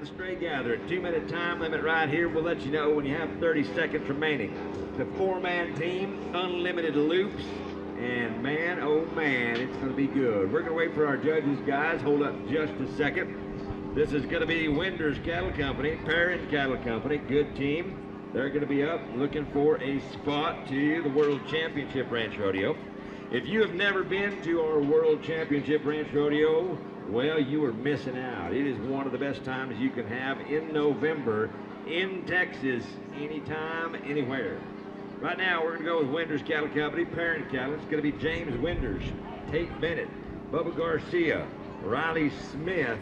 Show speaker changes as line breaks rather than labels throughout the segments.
the stray gathering. 2-minute time limit right here. We'll let you know when you have 30 seconds remaining. The 4-man team, unlimited loops. And man, oh man, it's going to be good. We're going to wait for our judges, guys. Hold up just a second. This is going to be Winder's Cattle Company, Parent Cattle Company. Good team. They're going to be up looking for a spot to the World Championship Ranch Rodeo. If you have never been to our World Championship Ranch Rodeo, well, you are missing out. It is one of the best times you can have in November in Texas, anytime, anywhere. Right now, we're going to go with Winder's Cattle Company, Parent Cattle. It's going to be James Winders, Tate Bennett, Bubba Garcia, Riley Smith,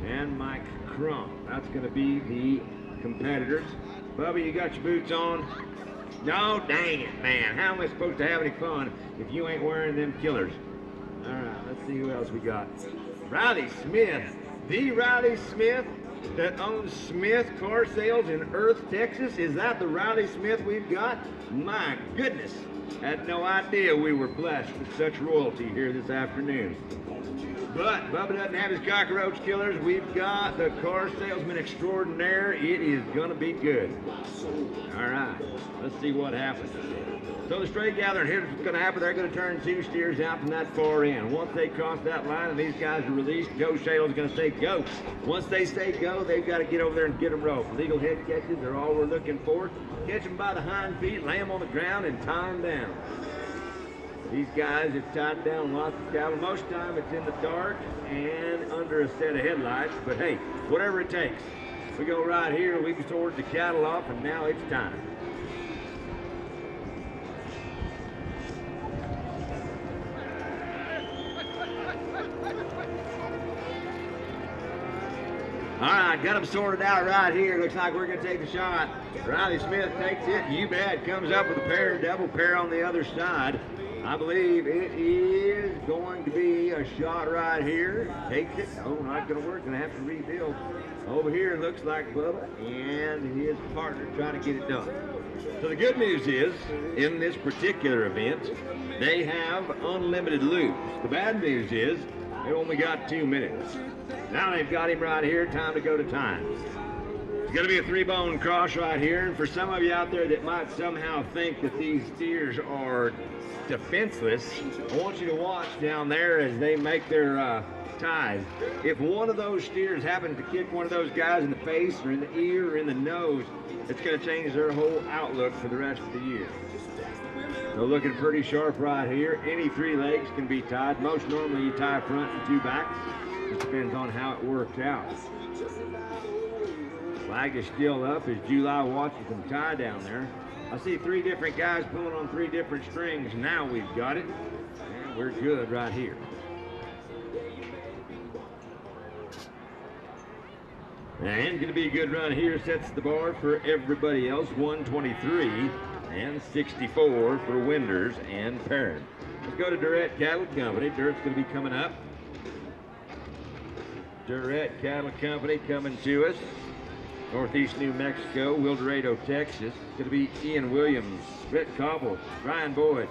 and Mike Crump. That's going to be the competitors. Bubba, you got your boots on? No, dang it, man. How am I supposed to have any fun if you ain't wearing them killers? All right, let's see who else we got. Riley Smith, the Riley Smith that owns Smith Car Sales in Earth, Texas. Is that the Riley Smith we've got? My goodness. Had no idea we were blessed with such royalty here this afternoon. But Bubba doesn't have his cockroach killers. We've got the car salesman extraordinaire. It is going to be good. All right, let's see what happens. So the stray gathering, here's what's going to happen. They're going to turn 2 steers out from that far end. Once they cross that line and these guys are released, Joe Shalo's going to say go. Once they say go, they've got to get over there and get them roped. Legal head catches are all we're looking for. Catch them by the hind feet, lay them on the ground, and tie them down. These guys have tied down lots of cattle. Most of the time it's in the dark and under a set of headlights, but hey, whatever it takes. We go right here, we can sort the cattle off, and now it's time. All right, got them sorted out right here. Looks like we're going to take the shot. Riley Smith takes it. You bet. Comes up with a pair, double pair on the other side. I believe it is going to be a shot right here. Takes it. Oh, not going to work. Going to have to rebuild. Over here, looks like Bubba and his partner trying to get it done. So the good news is, in this particular event, they have unlimited loops. The bad news is, they only got 2 minutes. Now they've got him right here. Time to go to time. It's going to be a 3-bone cross right here. And for some of you out there that might somehow think that these steers are defenseless, I want you to watch down there as they make their ties. If one of those steers happens to kick one of those guys in the face or in the ear or in the nose, it's going to change their whole outlook for the rest of the year. So looking pretty sharp right here. Any 3 legs can be tied. Most normally you tie front and 2 backs. It depends on how it works out. Flag is still up as July watches them tie down there. I see 3 different guys pulling on 3 different strings. Now we've got it. And we're good right here. And going to be a good run here. Sets the bar for everybody else. 123 and 64 for Winders and Parent. Let's go to Durrett Cattle Company. Durrett's going to be coming up. Durrett Cattle Company coming to us. Northeast New Mexico, Wildorado, Texas. It's going to be Ian Williams, Brett Cobble, Ryan Boyd,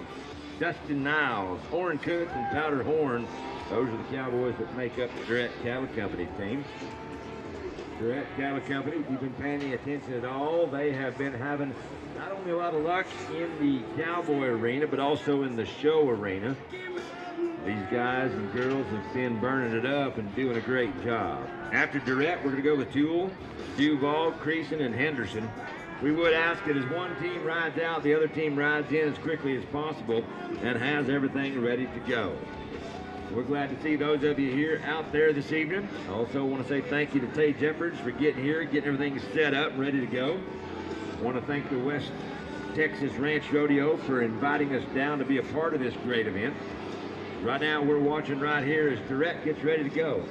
Dustin Niles, Orrin Kuntz, and Powder Horn. Those are the cowboys that make up the Durrett Cattle Company team. Durrett Cattle Company, if you've been paying any attention at all, they have been having not only a lot of luck in the cowboy arena, but also in the show arena. These guys and girls have been burning it up and doing a great job. After Durrett, we're going to go with Toole, Duval, Creason, and Henderson. We would ask that as one team rides out, the other team rides in as quickly as possible and has everything ready to go. We're glad to see those of you here out there this evening. I also want to say thank you to Tay Jeffords for getting here, getting everything set up and ready to go. I want to thank the West Texas Ranch Rodeo for inviting us down to be a part of this great event. Right now we're watching right here as Durrett gets ready to go.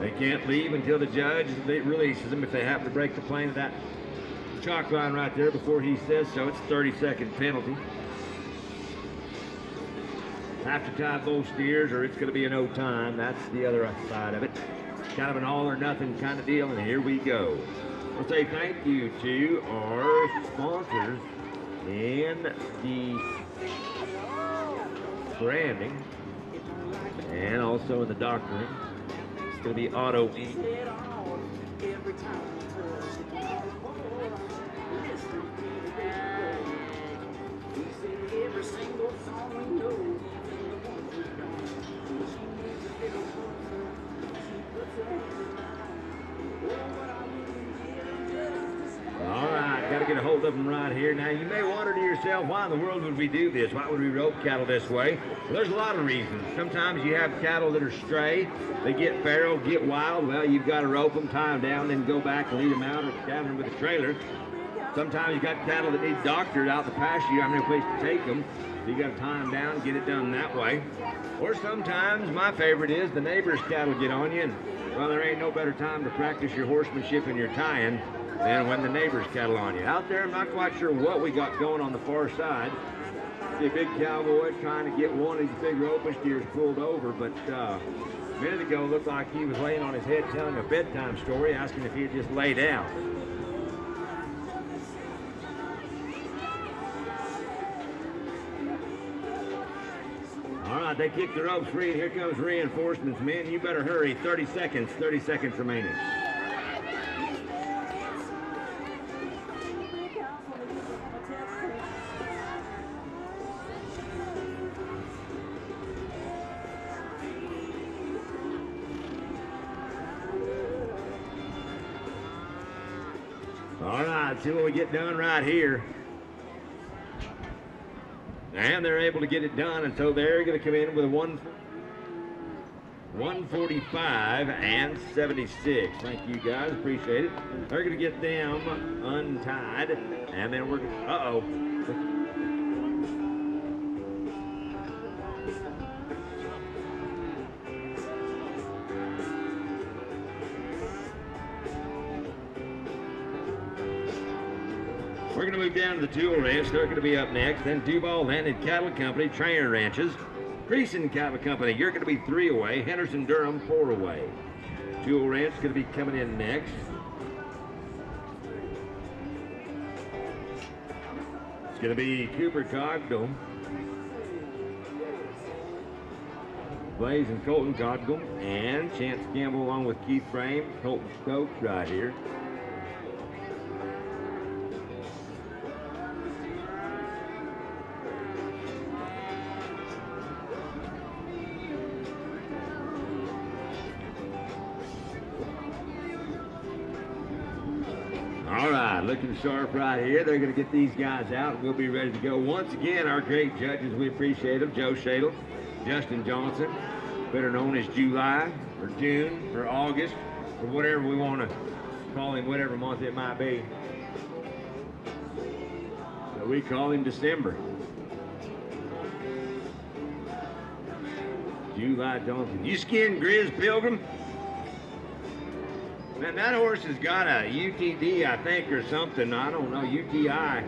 They can't leave until the judge releases them if they happen to break the plane of that chalk line right there before he says so. It's a 30-second penalty. Have to tie both steers or it's going to be a no time. That's the other side of it. Kind of an all or nothing kind of deal, and here we go. I'll say thank you to our sponsors in the branding. And also in the doctoring, it's going to be auto ink. All right, got to get a hold of them right here. Now, you may wonder to yourself, why in the world would we do this? Why would we rope cattle this way? Well, there's a lot of reasons. Sometimes you have cattle that are stray. They get feral, get wild. Well, you've got to rope them, tie them down, then go back and lead them out or gather them with a trailer. Sometimes you got cattle that need doctored out the pasture. You have no place to take them. So you got to tie them down and get it done that way. Or sometimes, my favorite is, the neighbor's cattle get on you. And, well, there ain't no better time to practice your horsemanship and your tying than when the neighbor's cattle on you. Out there, I'm not quite sure what we got going on the far side. See a big cowboy trying to get one of these big roping steers pulled over, but a minute ago looked like he was laying on his head telling a bedtime story, asking if he'd just lay down. All right, they kick the ropes free, and here comes reinforcements, men. You better hurry. 30 seconds remaining. All right, see what we get done right here. And they're able to get it done, and so they're going to come in with a 145 and 76. Thank you, guys. Appreciate it. They're going to get them untied, and then we're going to... Uh-oh. We're going to move down to the Tool Ranch. They're going to be up next. Then Duval Landed Cattle Company, Trainer Ranches. Creason Cattle Company, you're going to be 3 away. Henderson Durham, 4 away. Tool Ranch is going to be coming in next. It's going to be Cooper Cogdom, Blaze and Colton Cogdom, and Chance Campbell along with Keith Frame, Colton Stokes right here. All right, looking sharp right here. They're going to get these guys out, and we'll be ready to go. Once again, our great judges, we appreciate them. Joe Shadle, Justin Johnson, better known as July, or June, or August, or whatever we want to call him, whatever month it might be. So we call him December. July Johnson. You skinned Grizz Pilgrim? Man, that horse has got a UTD, I think, or something. I don't know, UTI.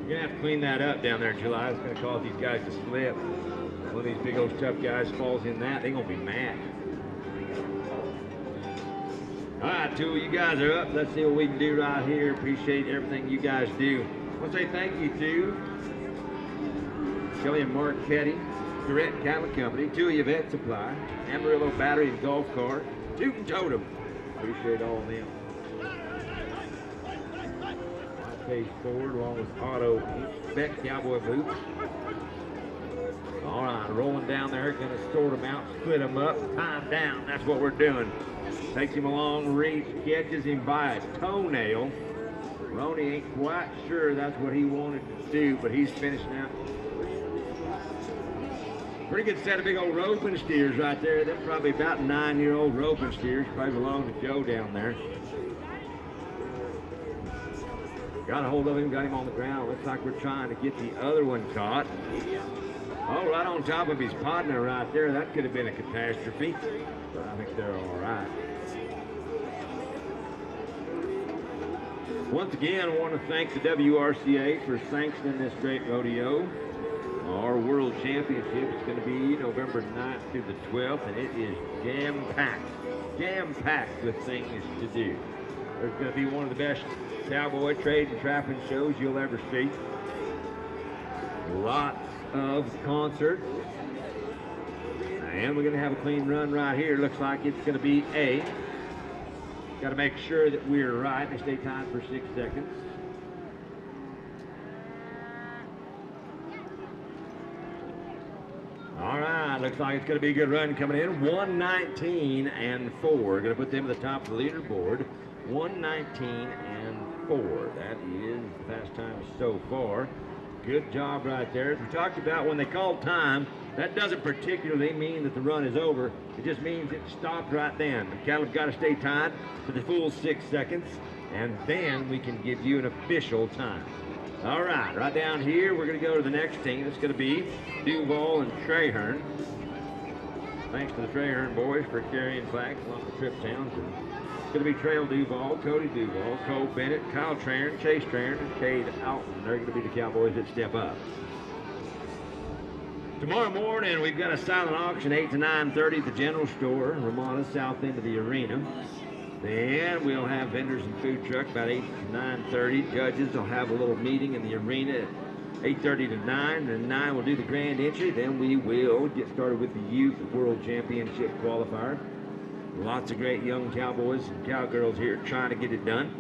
You're going to have to clean that up down there, July. It's going to cause these guys to slip. One of these big old tough guys falls in that, they're going to be mad. All right, two of you guys are up. Let's see what we can do right here. Appreciate everything you guys do. I want to say thank you to Kelly and Mark Ketty, Durrett Cattle Company, Tulia Vet Supply, Amarillo Battery and Golf Cart, Toot and Totem. Appreciate all of them. Page Ford along with Auto Beck Cowboy Boots. All right, rolling down there, going to sort them out, split them up, tie them down. That's what we're doing. Takes him along, reach, catches him by a toenail. Ronnie ain't quite sure that's what he wanted to do, but he's finishing out. Pretty good set of big old roping steers right there. They're probably about 9-year-old roping steers. Probably belong to Joe down there. Got a hold of him, got him on the ground. Looks like we're trying to get the other one caught. Oh, right on top of his partner right there. That could have been a catastrophe. But I think they're all right. Once again, I want to thank the WRCA for sanctioning this great rodeo. Our World Championship is going to be November 9th through the 12th, and it is jam-packed with things to do. There's going to be one of the best cowboy trade and trapping shows you'll ever see. Lots of concerts. And we're going to have a clean run right here. Looks like it's going to be A. Got to make sure that we're right. They stay tied for 6 seconds. All right, looks like it's going to be a good run coming in. 119 and 4. Going to put them at the top of the leaderboard. 119 and 4. That is the fast time so far. Good job right there. As we talked about, when they call time, that doesn't particularly mean that the run is over. It just means it stopped right then. The cattle have got to stay tied for the full 6 seconds, and then we can give you an official time. All right down here, we're going to go to the next team. It's going to be Duval and Traherne. Thanks to the Traherne boys for carrying flags along the trip towns. It's going to be Trail Duval, Cody Duval, Cole Bennett, Kyle Traherne, Chase Traherne, and Cade Alton. They're going to be the Cowboys that step up. Tomorrow morning, we've got a silent auction, 8 to 9:30 at the General Store, Ramona, south end of the arena. Then we'll have vendors and food truck about 8 to 9:30. Judges will have a little meeting in the arena at 8:30 to 9. Then 9 we'll do the grand entry. Then we will get started with the Youth World Championship qualifier. Lots of great young cowboys and cowgirls here trying to get it done,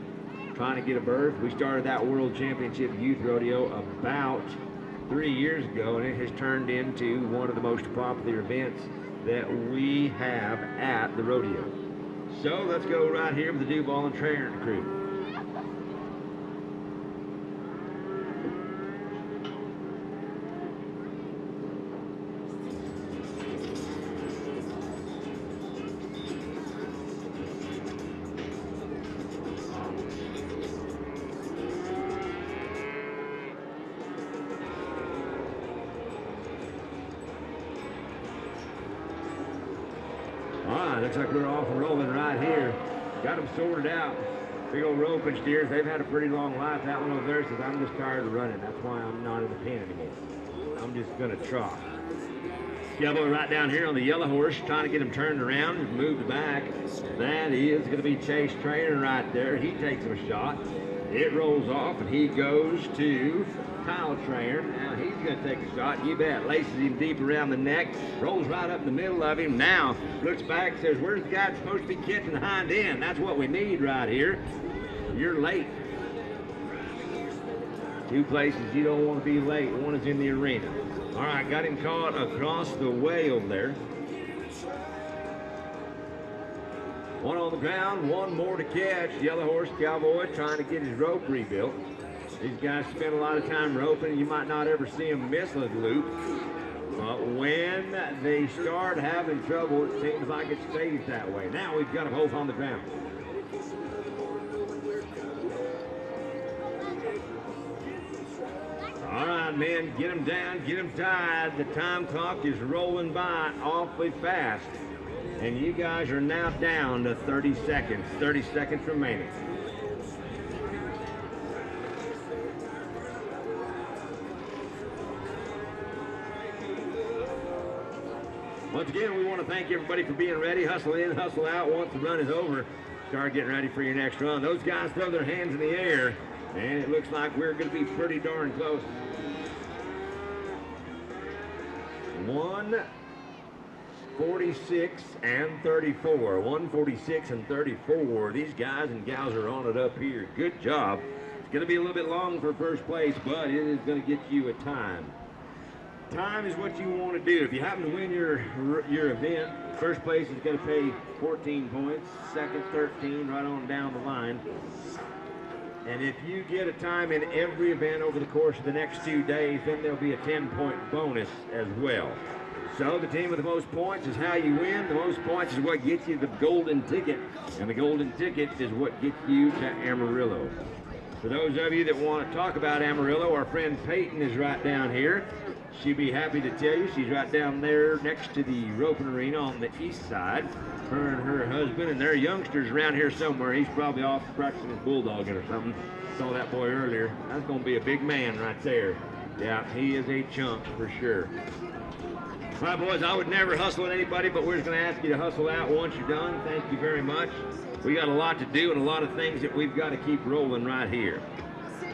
trying to get a berth. We started that World Championship Youth Rodeo about 3 years ago, and it has turned into one of the most popular events that we have at the rodeo. So let's go right here with the Duval and Traherne crew. Looks like we're off and rolling right here. Got them sorted out. Big old roping steers. They've had a pretty long life. That one over there says, I'm just tired of running. That's why I'm not in the pen anymore. I'm just going to trot. Cowboy right down here on the yellow horse, trying to get him turned around and moved back. That is going to be Chase Traherne right there. He takes him a shot. It rolls off, and he goes to Kyle Traherne. Now he's going to take a shot. You bet. Laces him deep around the neck. Rolls right up in the middle of him. Now looks back, says, where's the guy that's supposed to be catching the hind end? That's what we need right here. You're late. Two places you don't want to be late. One is in the arena. All right, got him caught across the way over there. One on the ground, one more to catch. Yellow horse cowboy trying to get his rope rebuilt. These guys spend a lot of time roping. You might not ever see them miss a loop. But when they start having trouble, it seems like it stays that way. Now we've got them both on the ground. All right, men, get them down, get them tied. The time clock is rolling by awfully fast. And you guys are now down to 30 seconds. 30 seconds remaining. Once again, we want to thank everybody for being ready. Hustle in, hustle out. Once the run is over, start getting ready for your next run. Those guys throw their hands in the air, and it looks like we're going to be pretty darn close. 146 and 34. 146 and 34. These guys and gals are on it up here. Good job. It's going to be a little bit long for first place, but it is going to get you a time. Time is what you want to do. If you happen to win your event, first place is going to pay 14 points, second 13, right on down the line. And if you get a time in every event over the course of the next 2 days, then there'll be a 10-point bonus as well. So the team with the most points is how you win. The most points is what gets you the golden ticket, and the golden ticket is what gets you to Amarillo. For those of you that want to talk about Amarillo, our friend Peyton is right down here. She'd be happy to tell you. She's right down there next to the roping arena on the east side. Her and her husband, and their youngsters around here somewhere. He's probably off practicing his bulldogging or something. Saw that boy earlier. That's going to be a big man right there. Yeah, he is a chunk for sure. All right, boys, I would never hustle at anybody, but we're just going to ask you to hustle out once you're done. Thank you very much. We got a lot to do and a lot of things that we've got to keep rolling right here.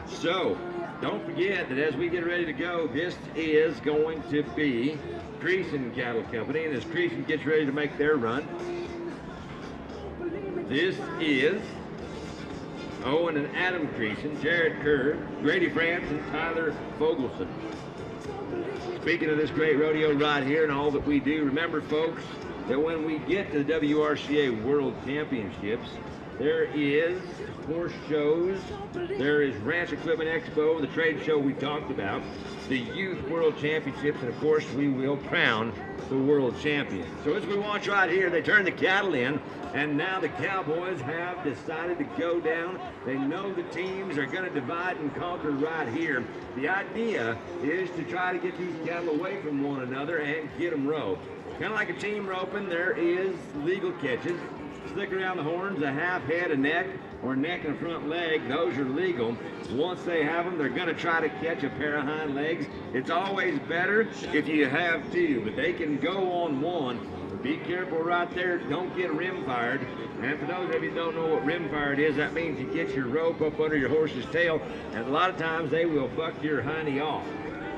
So, Don't forget that as we get ready to go, this is going to be Creason Cattle Company, and as Creason gets ready to make their run, this is Owen and Adam Creason, Jared Kerr, Grady France, and Tyler Fogelson. Speaking of this great rodeo right here and all that we do, remember, folks, that when we get to the WRCA World Championships, there is horse shows, there is Ranch Equipment Expo, the trade show we talked about, the Youth World Championships, and of course we will crown the world champion. So as we watch right here, they turn the cattle in, and now the Cowboys have decided to go down. They know the teams are going to divide and conquer right here. The idea is to try to get these cattle away from one another and get them roped. Kind of like a team roping, there is legal catches. Slick around the horns, a half head, a neck, or neck and a front leg, those are legal. Once they have them, they're going to try to catch a pair of hind legs. It's always better if you have two, but they can go on one. Be careful right there, don't get rim fired. And for those of you who don't know what rim fired is, that means you get your rope up under your horse's tail, and a lot of times they will buck your hiney off.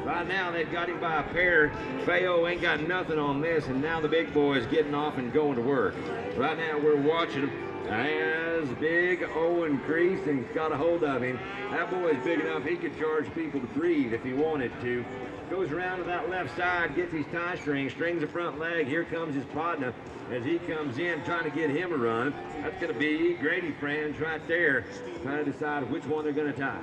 Right now, they've got him by a pair. Feo ain't got nothing on this, and now the big boy is getting off and going to work. Right now, we're watching as big Owen Creason's got a hold of him. That boy is big enough he could charge people to breathe if he wanted to. Goes around to that left side, gets his tie string, strings the front leg. Here comes his partner as he comes in trying to get him a run. That's going to be Grady Franz right there, trying to decide which one they're going to tie.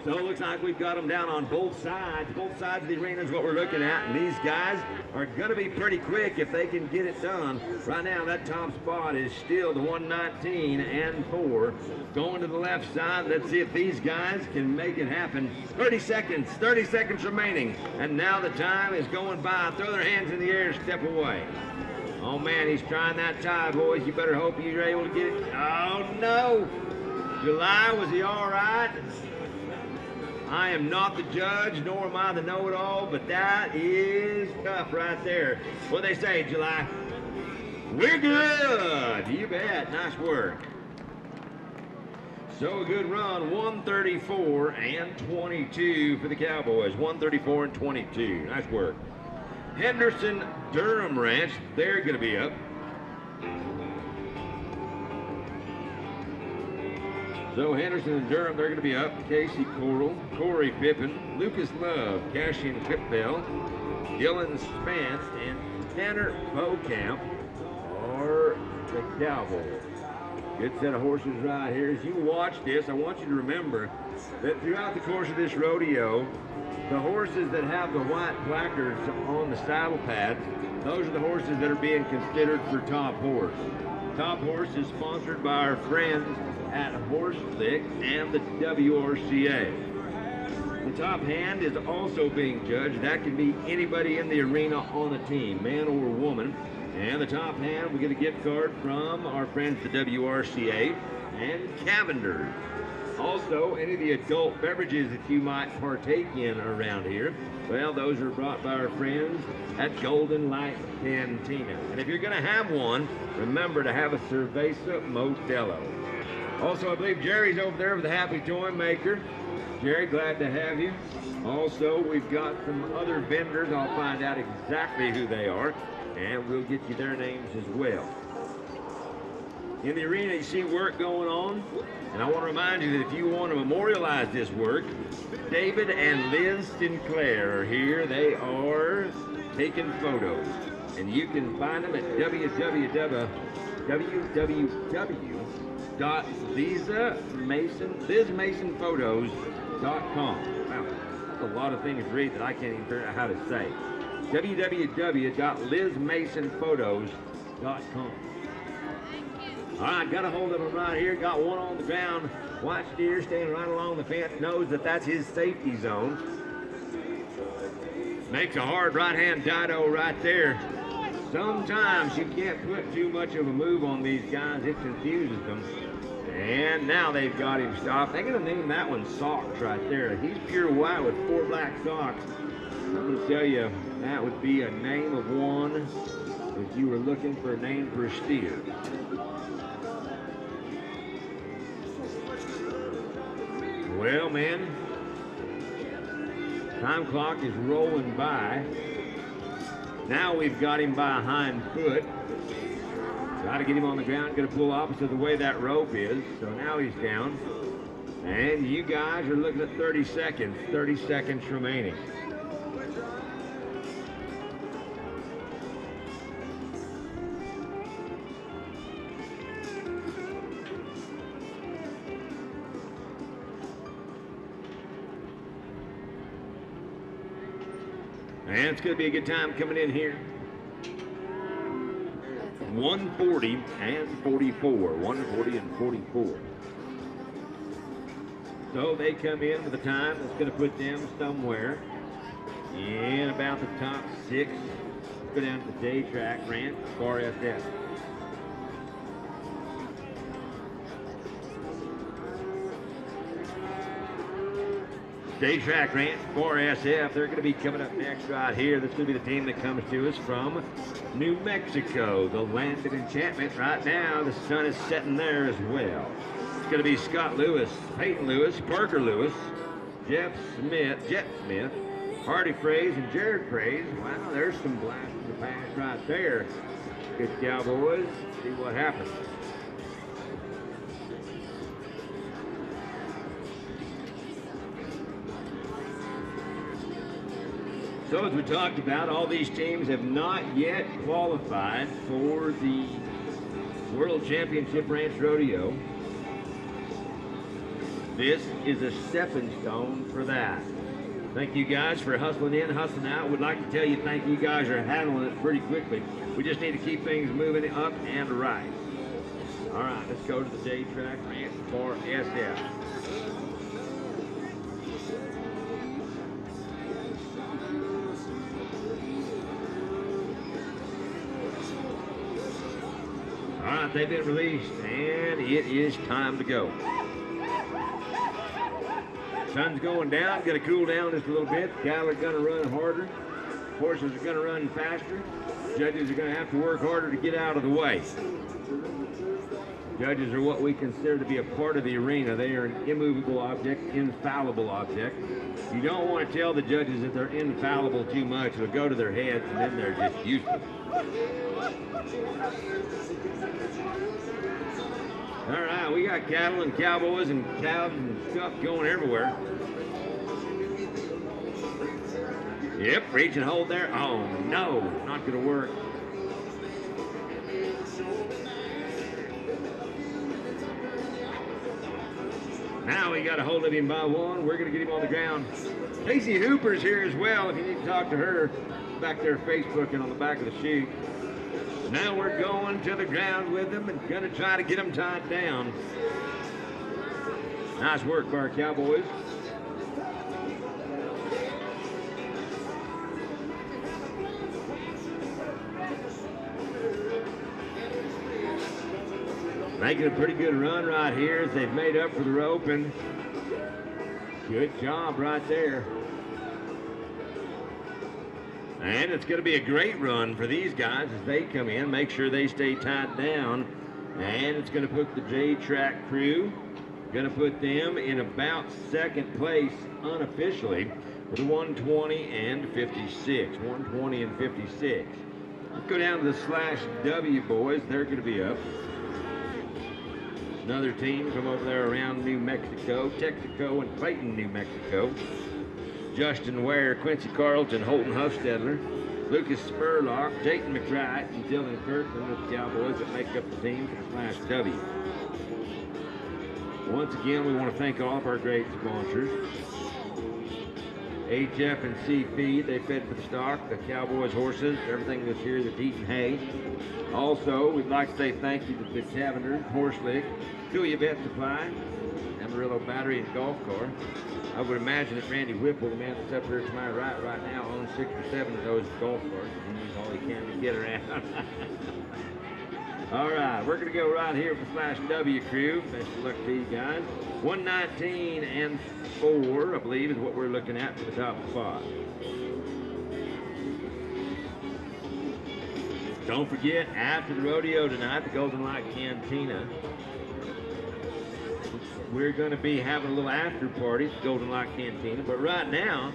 So it looks like we've got them down on both sides. Both sides of the arena is what we're looking at. And these guys are going to be pretty quick if they can get it done. Right now, that top spot is still the 119 and 4. Going to the left side. Let's see if these guys can make it happen. 30 seconds remaining. And now the time is going by. Throw their hands in the air, step away. Oh, man, he's trying that tie, boys. You better hope you're able to get it. Oh, no. July, was he all right? I am not the judge, nor am I the know-it-all, but that is tough right there. What they say, July? We're good. You bet. Nice work. So a good run, 134 and 22 for the Cowboys. 134 and 22. Nice work. Henderson Durham Ranch, they're going to be up. So Henderson and Durham, they're going to be up. Casey Coral, Corey Pippin, Lucas Love, Cassian Whipbell, Dylan Spence, and Tanner Beaucamp are the Cowboys. Good set of horses right here. As you watch this, I want you to remember that throughout the course of this rodeo, the horses that have the white placards on the saddle pads, those are the horses that are being considered for top horse. Top horse is sponsored by our friends at Horse Lick and the WRCA. The top hand is also being judged. That can be anybody in the arena on the team, man or woman. And the top hand, we get a gift card from our friends at the WRCA and Cavenders. Also, any of the adult beverages that you might partake in around here, well, those are brought by our friends at Golden Light Cantina. And if you're going to have one, remember to have a Cerveza Modelo. Also, I believe Jerry's over there with the Happy Toy Maker. Jerry, glad to have you. Also, we've got some other vendors. I'll find out exactly who they are, and we'll get you their names as well. In the arena, you see work going on, and I want to remind you that if you want to memorialize this work, David and Liz Sinclair are here. They are taking photos, and you can find them at www.lizmasonphotos.com. Wow, that's a lot of things to read that I can't even figure out how to say. www.lizmasonphotos.com. All right, got a hold of him right here. Got one on the ground. White steer standing right along the fence. Knows that that's his safety zone. Makes a hard right-hand dido right there. Sometimes you can't put too much of a move on these guys. It confuses them. And now they've got him stopped. They're going to name that one Socks right there. He's pure white with 4 black socks. I'm going to tell you, that would be a name of one if you were looking for a name for a steer. Well, man, time clock is rolling by. Now we've got him by a hind foot. Got to get him on the ground, going to pull opposite the way that rope is. So now he's down. And you guys are looking at 30 seconds remaining. And it's going to be a good time coming in here. 140 and 44. 140 and 44. So they come in with a time that's going to put them somewhere in about the top 6. Let's go down to the Day Track Ranch RSF. Day Track Ranch RSF, they're going to be coming up next right here. This is going to be the team that comes to us from New Mexico, the land of enchantment. Right now, the sun is setting there as well. It's going to be Scott Lewis, Peyton Lewis, Parker Lewis, Jet Smith, Hardy Fraze, and Jared Fraze. Wow, there's some blast in the past right there. Good Cowboys. See what happens. So as we talked about, all these teams have not yet qualified for the World Championship Ranch Rodeo. This is a stepping stone for that. Thank you guys for hustling in, hustling out. We'd like to tell you thank you guys are handling it pretty quickly. We just need to keep things moving up and right. All right, let's go to the Day Track Ranch for SF. All right, they've been released, and it is time to go. Sun's going down, going to cool down just a little bit. Cattle are going to run harder. Horses are going to run faster. Judges are going to have to work harder to get out of the way. Judges are what we consider to be a part of the arena. They are an immovable object, infallible object. You don't want to tell the judges that they're infallible too much. It'll go to their heads, and then they're just useless. All right, we got cattle and cowboys and cows and stuff going everywhere. Yep, reach and hold there. Oh, no, not going to work. Now we got a hold of him by one. We're going to get him on the ground. Casey Hooper's here as well. If you need to talk to her, back there Facebooking on the back of the chute. Now we're going to the ground with them and going to try to get them tied down. Nice work by our Cowboys. Making a pretty good run right here as they've made up for the rope, and good job right there. And it's going to be a great run for these guys as they come in, make sure they stay tied down. And it's going to put the J-Track crew, going to put them in about second place unofficially with 120 and 56. 120 and 56. Let's go down to the Slash W boys. They're going to be up. Another team from over there around New Mexico, Texaco and Clayton, New Mexico. Justin Ware, Quincy Carlton, Holton Huffstedler, Lucas Spurlock, Dayton McBride, and Dylan Kirkland with the Cowboys that make up the team for the Slash W. Once again, we want to thank all of our great sponsors. HF and C Feed, they fed for the stock, the Cowboys horses, everything that's here that's eating hay. Also, we'd like to say thank you to the Cavenders, Horse Lick, Kuya Vet Supply, Amarillo Battery and Golf Car. I would imagine that Randy Whipple, the man that's up here to my right now, owns 6 or 7 of those golf carts. He needs all he can to get around. All right, we're going to go right here with the Slash W crew. Best of luck to you guys. 119 and 4, I believe, is what we're looking at for the top spot. Don't forget, after the rodeo tonight, the Golden Light Cantina we're going to be having a little after party at Golden Light Cantina. But right now,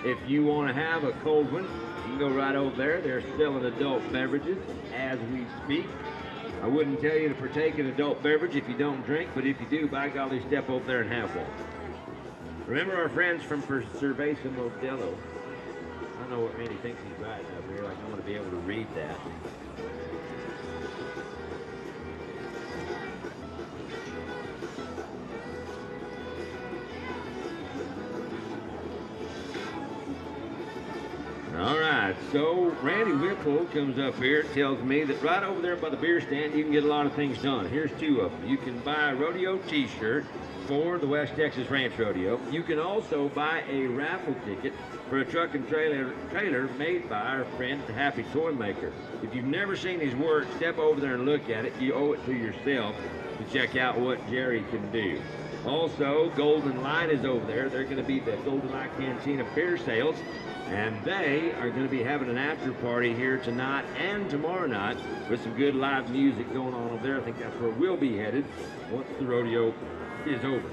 if you want to have a cold one, you can go right over there. They're selling adult beverages as we speak. I wouldn't tell you to partake in adult beverage if you don't drink, but if you do, by golly, step over there and have one. Remember our friends from Cerveza Modelo. I don't know what Randy thinks he's writing up here. Like, I'm going to be able to read that. All right, so Randy Whipple comes up here, tells me that right over there by the beer stand, you can get a lot of things done. Here's two of them. You can buy a rodeo t-shirt for the West Texas Ranch Rodeo. You can also buy a raffle ticket for a truck and trailer made by our friend, the Happy Toy Maker. If you've never seen his work, step over there and look at it. You owe it to yourself to check out what Jerry can do. Also, Golden Light is over there. They're going to be the Golden Light Cantina beer sales, and they are going to be having an after party here tonight and tomorrow night with some good live music going on over there. I think that's where we'll be headed once the rodeo is over.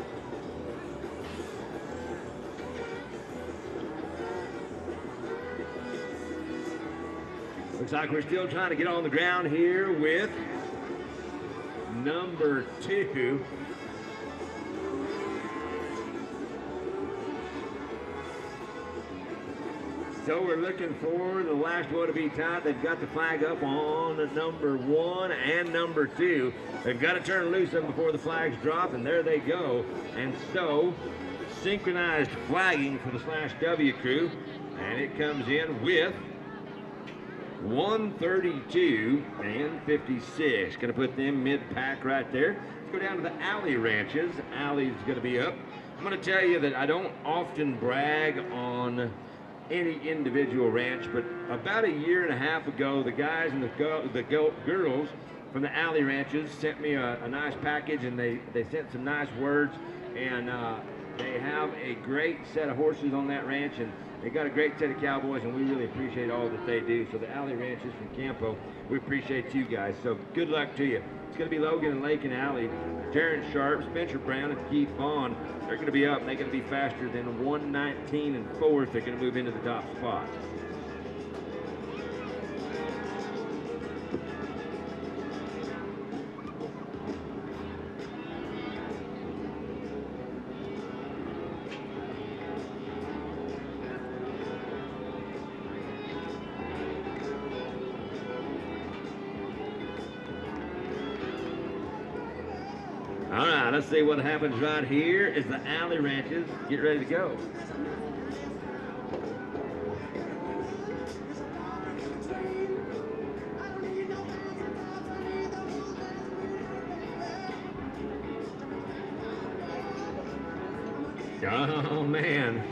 Looks like we're still trying to get on the ground here with number 2. So we're looking for the last one to be tied. They've got the flag up on number 1 and number 2. They've got to turn loose them before the flags drop, and there they go. And so, synchronized flagging for the Slash W crew, and it comes in with 132 and 56. Going to put them mid-pack right there. Let's go down to the Alley Ranches. Alley's going to be up. I'm going to tell you that I don't often brag on any individual ranch, but about a year and a half ago, the guys and the girls from the Alley Ranches sent me a nice package, and they sent some nice words, and they have a great set of horses on that ranch, and they got a great set of cowboys, and we really appreciate all that they do. So the Alley Ranches from Campo, we appreciate you guys. So good luck to you. It's going to be Logan and Lake and Alley, Darren Sharp, Spencer Brown, and Keith Vaughn. They're going to be up, and they're going to be faster than 119 and 4th. They're going to move into the top spot. All right, let's see what happens right here as the Alley Ranches get ready to go. Oh, man.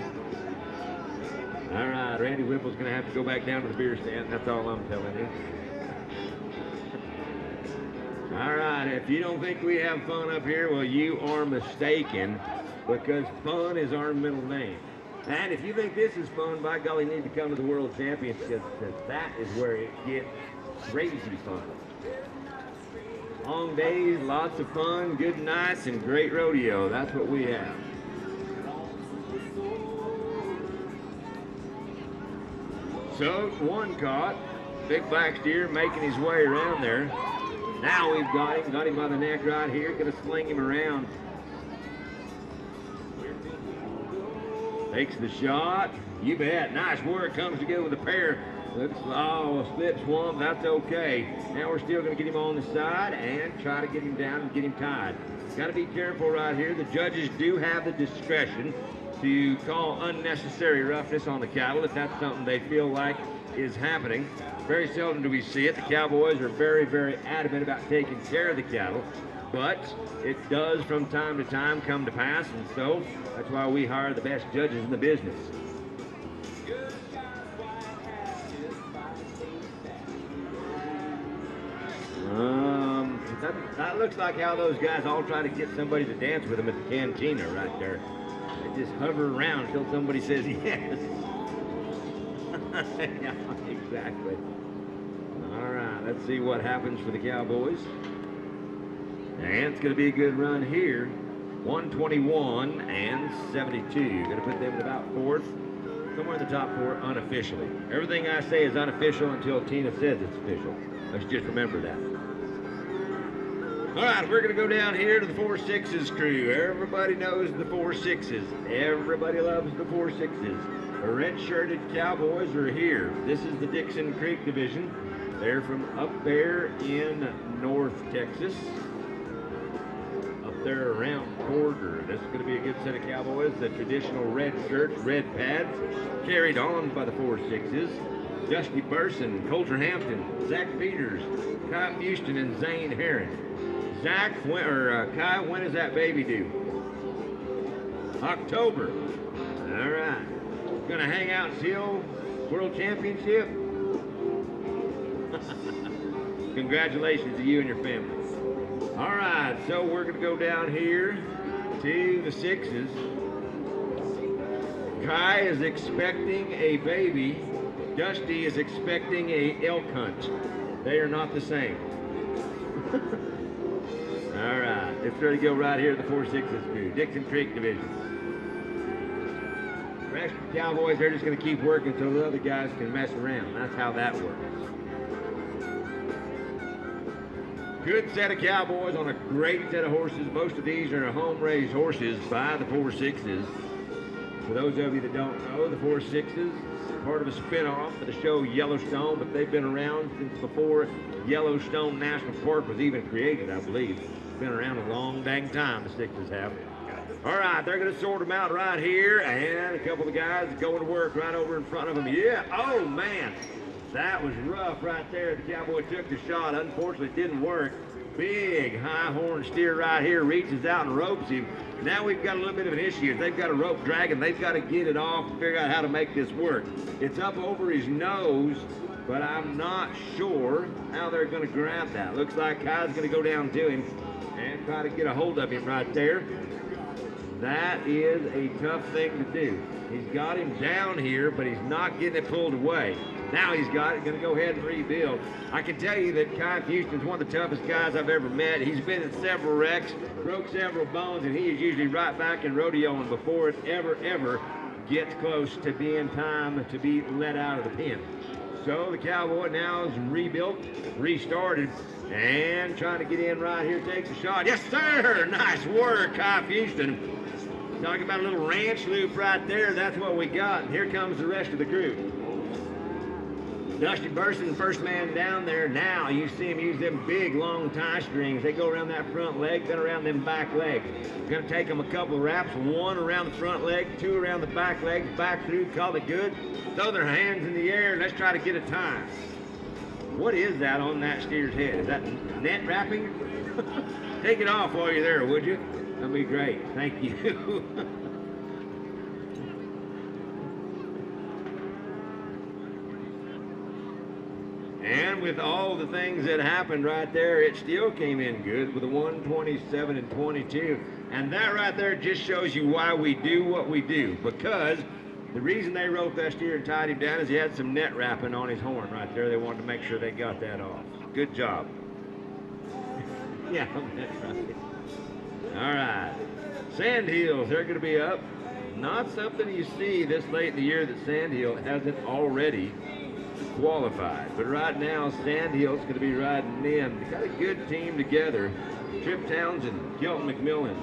All right, Randy Whipple's going to have to go back down to the beer stand. That's all I'm telling you. All right, if you don't think we have fun up here, well, you are mistaken, because fun is our middle name. And if you think this is fun, by golly, you need to come to the World Championship, because that is where it gets crazy fun. Long days, lots of fun, good nights, and great rodeo. That's what we have. So, one caught, big black steer making his way around there. Now we've got him by the neck right here, gonna sling him around. Takes the shot, you bet, nice work, comes together with a pair. Looks, oh, a slip swamp, that's okay. Now we're still gonna get him on the side and try to get him down and get him tied. Gotta be careful right here. The judges do have the discretion to call unnecessary roughness on the cattle if that's something they feel like is happening. Very seldom do we see it. The Cowboys are very, very adamant about taking care of the cattle, but it does from time to time come to pass, and so that's why we hire the best judges in the business. That looks like how those guys all try to get somebody to dance with them at the cantina right there. They just hover around until somebody says yes. Yeah, exactly. All right, let's see what happens for the Cowboys. And it's going to be a good run here. 121 and 72. Going to put them in about fourth, somewhere in the top four unofficially. Everything I say is unofficial until Tina says it's official. Let's just remember that. All right, we're going to go down here to the 4-6s crew. Everybody knows the 4-6s. Everybody loves the 4-6s. The red-shirted Cowboys are here. This is the Dixon Creek division. They're from up there in North Texas. Up there around Border. This is going to be a good set of Cowboys. The traditional red shirts, red pads, carried on by the 4-6s. Dusty Burson, Coulter Hampton, Zach Peters, Kyle Houston, and Zane Herron. Zach, Kai, when is that baby due? October. All right. Gonna hang out until World Championship? Congratulations to you and your family. All right, so we're gonna go down here to the 6s. Kai is expecting a baby. Dusty is expecting a elk hunt. They are not the same. All right, let's try to go right here to the 4-6s crew, Dixon Creek division. The rest of the Cowboys, they're just going to keep working until the other guys can mess around. That's how that works. Good set of Cowboys on a great set of horses. Most of these are home-raised horses by the 4-6s. For those of you that don't know, the 4-6s, part of a spin-off of the show Yellowstone, but they've been around since before Yellowstone National Park was even created, I believe. Been around a long dang time, the 6s have. All right, they're going to sort them out right here, and a couple of guys going to work right over in front of them. Yeah, oh man, that was rough right there. The Cowboy took the shot. Unfortunately, it didn't work. Big high horn steer right here, reaches out and ropes him. Now we've got a little bit of an issue. If they've got a rope dragging, they've got to get it off and figure out how to make this work. It's up over his nose, but I'm not sure how they're going to grab that. Looks like Kai's going to go down to him and try to get a hold of him right there. That is a tough thing to do. He's got him down here, but he's not getting it pulled away. Now he's got it, going to go ahead and rebuild. I can tell you that Kyle Houston's one of the toughest guys I've ever met. He's been in several wrecks, broke several bones, and he is usually right back in rodeoing before it ever gets close to being time to be let out of the pen. So the Cowboy now is rebuilt, restarted, and trying to get in right here, takes a shot. Yes, sir! Nice work, Kyle Houston. Talking about a little ranch loop right there. That's what we got. And here comes the rest of the crew. Dusty Burson, first man down there. Now you see him use them big, long tie strings. They go around that front leg, then around them back legs. It's going to take them a couple of wraps. One around the front leg, two around the back legs, back through, call it good. Throw their hands in the air. Let's try to get a time. What is that on that steer's head? Is that net wrapping? Take it off while you're there, would you? That'd be great. Thank you. And with all the things that happened right there, it still came in good with a 127 and 22. And that right there just shows you why we do what we do. Because the reason they roped that steer and tied him down is he had some net wrapping on his horn right there. They wanted to make sure they got that off. Good job. Yeah, that's right. All right. Sandhills, they're going to be up. Not something you see this late in the year that Sandhill hasn't already qualified. But right now, Sandhill's going to be riding in. They got a good team together. Trip Townsend, Kelton McMillan,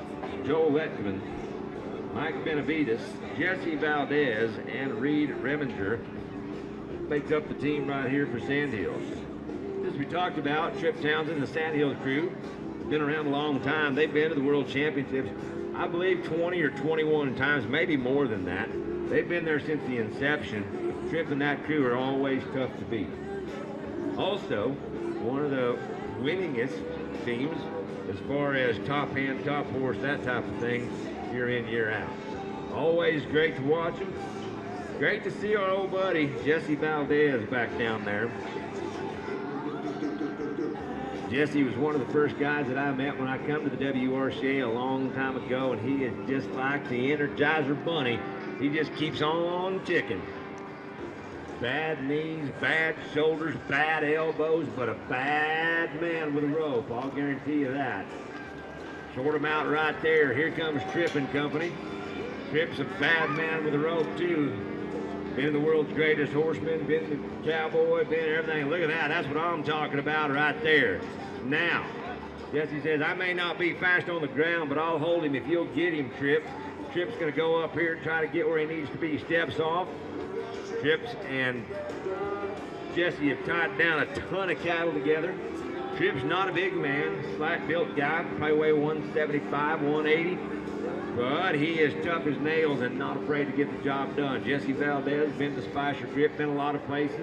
Joel Letman, Mike Benavides, Jesse Valdez, and Reed Reminger makes up the team right here for Sandhills. As we talked about, Trip Townsend, the Sandhills crew, been around a long time. They've been to the World Championships, I believe 20 or 21 times, maybe more than that. They've been there since the inception. Trip and that crew are always tough to beat. Also, one of the winningest teams as far as top hand, top horse, that type of thing, year in, year out. Always great to watch them. Great to see our old buddy, Jesse Valdez, back down there. Jesse was one of the first guys that I met when I come to the WRCA a long time ago, and he is just like the Energizer Bunny. He just keeps on ticking. Bad knees, bad shoulders, bad elbows, but a bad man with a rope. I'll guarantee you that. Sort them out right there. Here comes Tripp and Company. Tripp's a bad man with a rope, too. Been the world's greatest horseman, been the cowboy, been everything. Look at that. That's what I'm talking about right there. Now, Jesse says, I may not be fast on the ground, but I'll hold him if you'll get him, Tripp. Tripp's going to go up here and try to get where he needs to be. Steps off. Tripp's and Jesse have tied down a ton of cattle together. Tripp's not a big man, slight built guy, probably weigh 175, 180. But he is tough as nails and not afraid to get the job done. Jesse Valdez, been to Spicer Tripp, been a lot of places,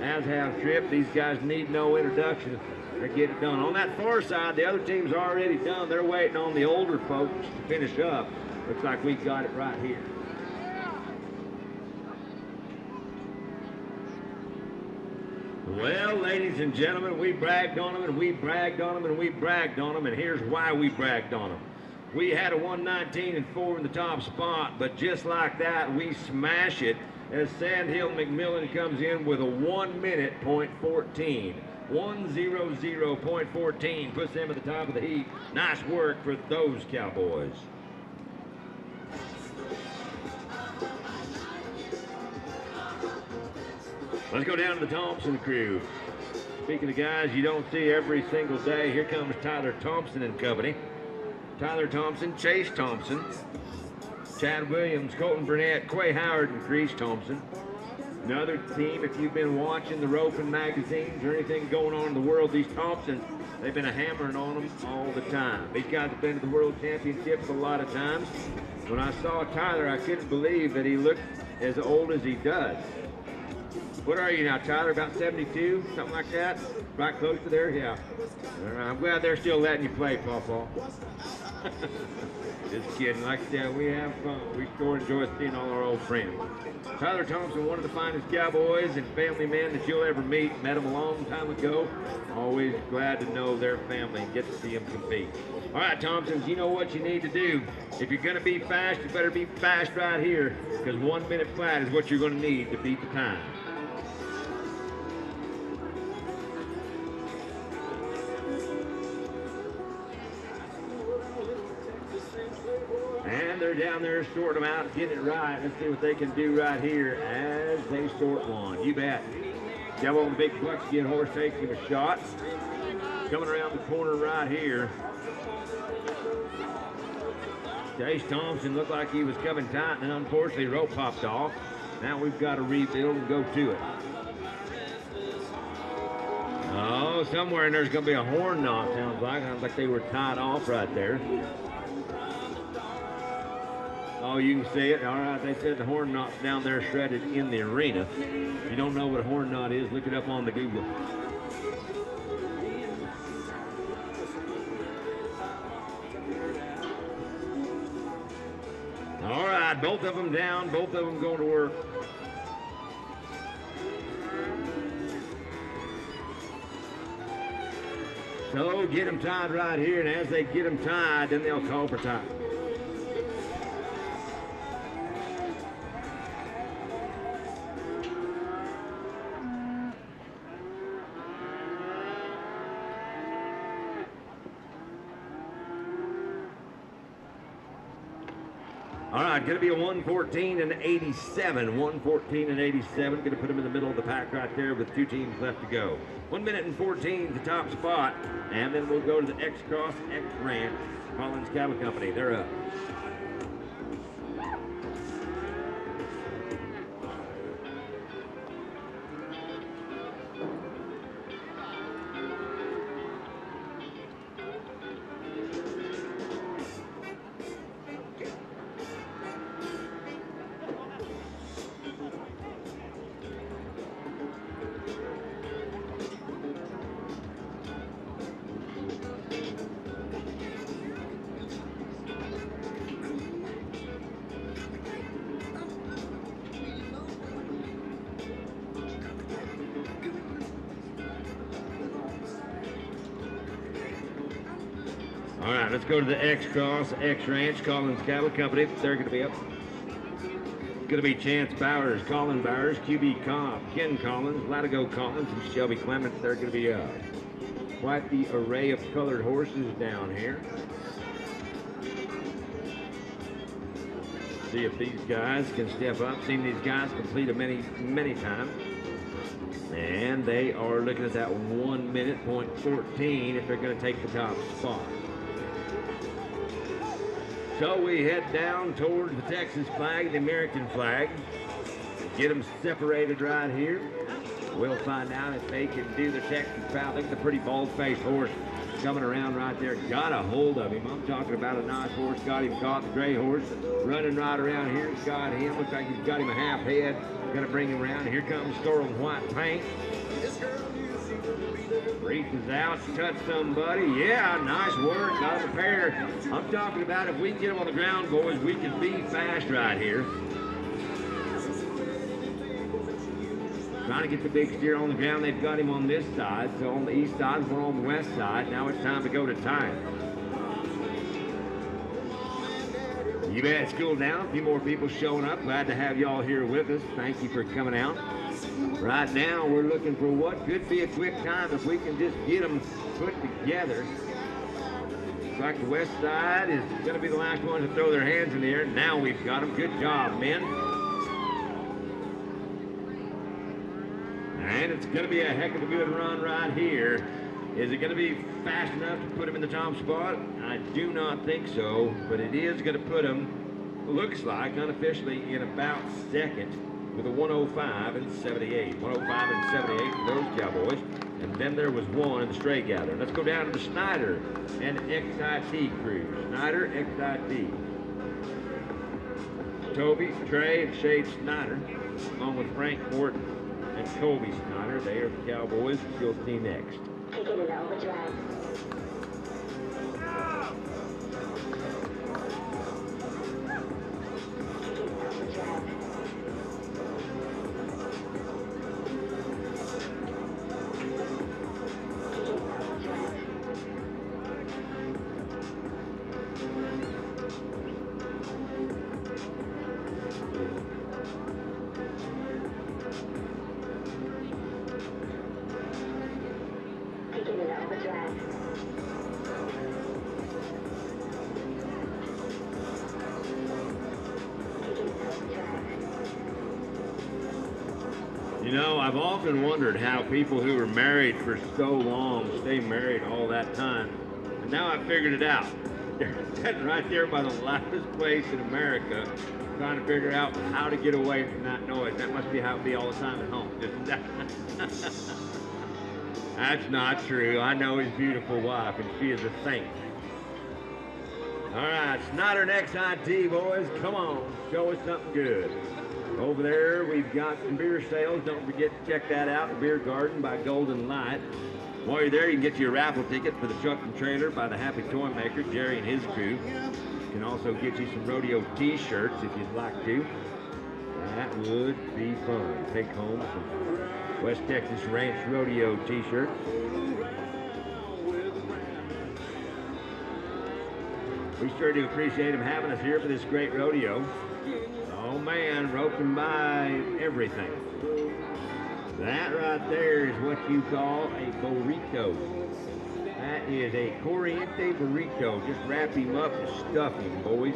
as have Tripp. These guys need no introduction. They get it done. On that far side, the other team's already done. They're waiting on the older folks to finish up. Looks like we got it right here. Well, ladies and gentlemen, we bragged on them, and we bragged on them, and we bragged on them, and here's why we bragged on them. We had a 119-4 in the top spot, but just like that, we smash it as Sandhill McMillan comes in with a 1 minute .14. 1:00.14 puts them at the top of the heap. Nice work for those Cowboys. Let's go down to the Thompson crew. Speaking of guys you don't see every single day, here comes Tyler Thompson and company. Tyler Thompson, Chase Thompson, Chad Williams, Colton Burnett, Quay Howard, and Crease Thompson. Another team, if you've been watching the roping magazines or anything going on in the world, these Thompsons, they've been hammering on them all the time. These guys have been to the World Championships a lot of times. When I saw Tyler, I couldn't believe that he looked as old as he does. What are you now, Tyler? About 72? Something like that? Right close to there? Yeah. I'm glad they're still letting you play, Paw. Just kidding. Like I said, we have fun. We sure enjoy seeing all our old friends. Tyler Thompson, one of the finest cowboys and family men that you'll ever meet. Met them a long time ago. Always glad to know their family and get to see them compete. All right, Thompsons, you know what you need to do. If you're going to be fast, you better be fast right here, because 1 minute flat is what you're going to need to beat the time. And they're down there sorting them out, getting it right. Let's see what they can do right here as they sort one. You bet. Devil on the big buckskin horse takes him a shot. Coming around the corner right here. Chase Thompson looked like he was coming tight, and unfortunately rope popped off. Now we've got to rebuild and go to it. Oh, somewhere in there's going to be a horn knot, sounds like. Sounds like they were tied off right there. Oh, you can see it. All right, they said the horn knot's down there shredded in the arena. If you don't know what a horn knot is, look it up on the Google. All right, both of them down, both of them going to work. So get them tied right here, and as they get them tied, then they'll call for time. All right, going to be a 1:14 and 87. 1:14 and 87. Going to put them in the middle of the pack right there with 2 teams left to go. 1 minute and 14 the top spot. And then we'll go to the X-Cross X Ranch Collins Cattle Company. They're up. All right, let's go to the X-Cross X Ranch Collins Cattle Company. They're going to be up. It's going to be Chance Bowers, Colin Bowers, QB Cobb, Ken Collins, Latigo Collins, and Shelby Clements. They're going to be up. Quite the array of colored horses down here. See if these guys can step up. Seen these guys complete it many times. And they are looking at that 1 minute, .14 if they're going to take the top spot. So we head down towards the Texas flag, the American flag. Get them separated right here. We'll find out if they can do the Texas foul. Look at the pretty bald-faced horse coming around right there. Got a hold of him. I'm talking about a nice horse. Got him caught. The gray horse running right around here. Got him. Looks like he's got him a half head. Going to bring him around. Here comes Sterling White Paint. Reaches out, touch somebody. Yeah, nice work. Got him a pair. I'm talking about if we can get him on the ground, boys, we can be fast right here. Trying to get the big steer on the ground. They've got him on this side. So on the east side, we're on the west side. Now it's time to go to time. You bet it's cooled down. A few more people showing up. Glad to have y'all here with us. Thank you for coming out. Right now, we're looking for what could be a quick time if we can just get them put together. Looks like the west side is going to be the last one to throw their hands in the air. Now we've got them. Good job, men. And it's going to be a heck of a good run right here. Is it going to be fast enough to put them in the top spot? I do not think so, but it is going to put them, looks like, unofficially in about second with a 105 and 78. 105 and 78 for those Cowboys. And then there was one in the stray gather. Let's go down to the Snyder and XIT crew. Snyder, XIT. Toby, Trey, and Shade Snyder, along with Frank Morton and Kobe Snyder. They are the Cowboys. You'll see next.
Taking it overdrive.
You know, I've often wondered how people who were married for so long stay married all that time. And now I've figured it out. They're sitting right there by the loudest place in America trying to figure out how to get away from that noise. That must be how it be all the time at home. That's not true. I know his beautiful wife, and she is a saint. All right, Snyder and XIT, boys. Come on, show us something good. Over there, we've got some beer sales. Don't forget to check that out, the Beer Garden by Golden Light. While you're there, you can get you a raffle ticket for the Truck and Trailer by the Happy Toy Maker, Jerry and his crew. You can also get you some rodeo t-shirts if you'd like to. That would be fun. Take home some West Texas Ranch Rodeo t-shirts. We sure do appreciate them having us here for this great rodeo. Oh man, roping by everything. That right there is what you call a burrito. That is a corriente burrito. Just wrap him up and stuff him, boys.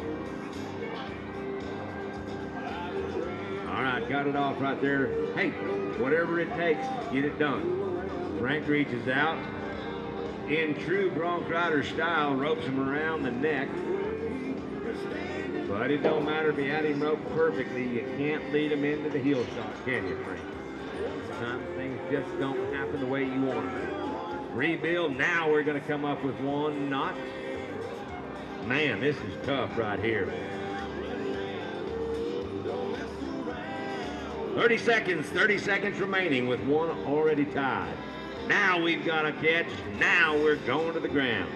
All right, got it off right there. Hey, whatever it takes, get it done. Frank reaches out. In true bronc rider style, ropes him around the neck. But it don't matter if you had him roped perfectly, you can't lead him into the heel shot, can you, Frank? Sometimes things just don't happen the way you want them. Rebuild, now we're going to come up with one knot. Man, this is tough right here. 30 seconds remaining with one already tied. Now we've got a catch. Now we're going to the ground.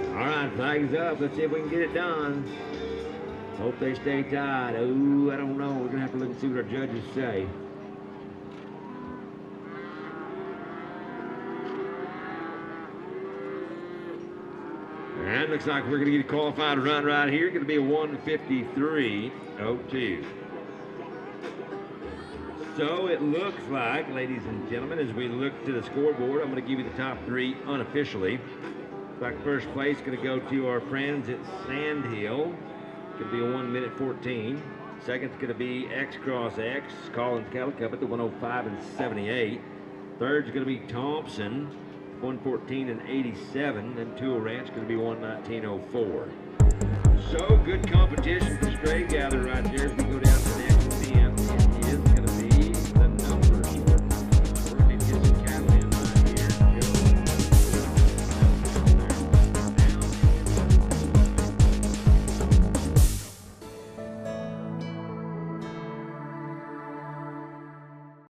All right, flag's up. Let's see if we can get it done. Hope they stay tied. Oh, I don't know. We're going to have to look and see what our judges say. And looks like we're going to get a qualified run right here. Going to be a 1:53.02. So it looks like, ladies and gentlemen, as we look to the scoreboard, I'm going to give you the top three unofficially. Looks like first place is going to go to our friends at Sandhill. It's going to be a 1 minute 14. Second's going to be X Cross X, Collins Cattle Cup at the 105 and 78. Third's going to be Thompson, 114 and 87. And Tool Ranch going to be 119.04. So good competition for Stray Gather right there as we go down to the next.